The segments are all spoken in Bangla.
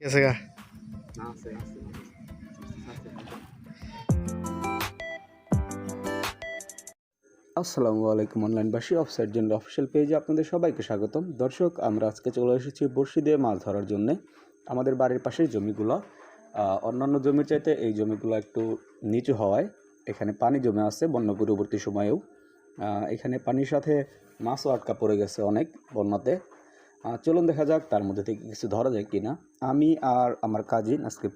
कैसे का আসসালামু আলাইকুম অনলাইনবাসী অফসাইড জেনারেল অফিসিয়াল পেজে আপনাদের সবাইকে স্বাগতম। দর্শক, আমরা আজকে চলে এসেছি বড়শি দিয়ে মাছ ধরার জন্যে। আমাদের বাড়ির পাশের জমিগুলো অন্যান্য জমির চাইতে এই জমিগুলো একটু নিচু হওয়ায় এখানে পানি জমে আছে বন্যা পূর্ববর্তী সময়েও। এখানে পানির সাথে মাছও আটকা পড়ে গেছে অনেক বন্যাতে। চলুন দেখা যাক তার মধ্যে থেকে কিছু ধরা যায় কি না। আমি আর আমার কাজিন আজকে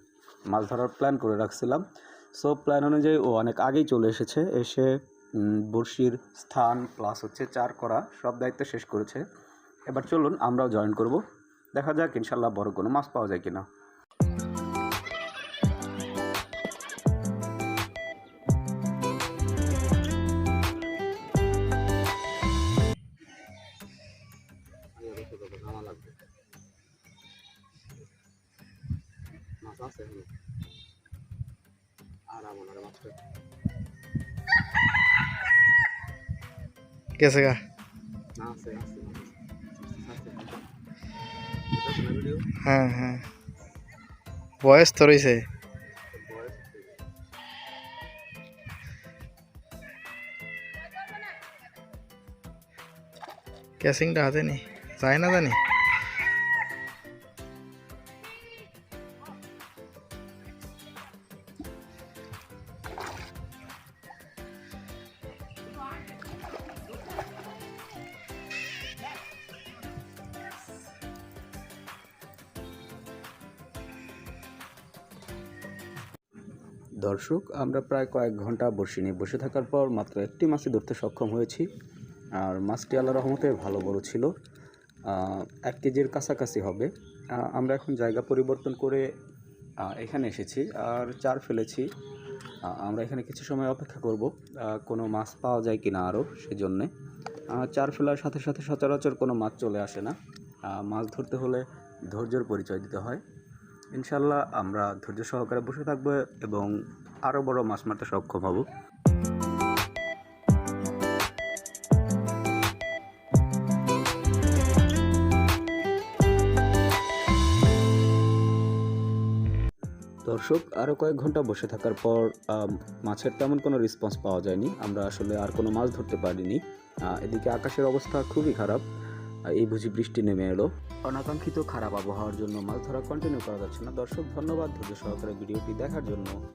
মাছ ধরার প্ল্যান করে রাখছিলাম। সো প্ল্যান অনুযায়ী ও অনেক আগেই চলে এসে বড়শির স্থান প্লাস হচ্ছে চার করা সব দায়িত্ব শেষ করেছে। এবার চলুন আমরাও জয়েন করব, দেখা যাক ইনশাল্লাহ বড় কোনো মাছ পাওয়া যায় কিনা। कैसे का हाँ हाँ वॉइस थोड़ी से कैसिंग डालते नहीं जाए ना था नहीं দর্শক, আমরা প্রায় কয়েক ঘন্টা বড়শি নিয়ে বসে থাকার পর মাত্র একটি মাছই ধরতে সক্ষম হয়েছি। আর মাছটি আল্লাহর রহমতে ভালো বড় ছিল, 1 কেজির কাছাকাছি হবে। আমরা এখন জায়গা পরিবর্তন করে এখানে এসেছি আর চার ফেলেছি। আমরা এখানে কিছু সময় অপেক্ষা করব কোনো মাছ পাওয়া যায় কিনা আরও, সেজন্যে। চার ফেলার সাথে সাথে সচরাচর কোনো মাছ চলে আসে না। মাছ ধরতে হলে ধৈর্যের পরিচয় দিতে হয়। ইনশাল্লাহ আমরা ধৈর্য সহকারে বসে থাকবো এবং আরও বড় মাছ মারতে সক্ষম হব। দর্শক, আরও কয়েক ঘন্টা বসে থাকার পর মাছের তেমন কোনো রেসপন্স পাওয়া যায়নি। আমরা আসলে আর কোনো মাছ ধরতে পারিনি। এদিকে আকাশের অবস্থা খুবই খারাপ, এই বুঝি বৃষ্টি নেমে এলো। অনাকাঙ্ক্ষিত খারাপ আবহাওয়ার জন্য মাছ ধরা কন্টিনিউ করা যাচ্ছে না। দর্শক, ধন্যবাদ ধৈর্য সহকারে ভিডিওটি দেখার জন্য।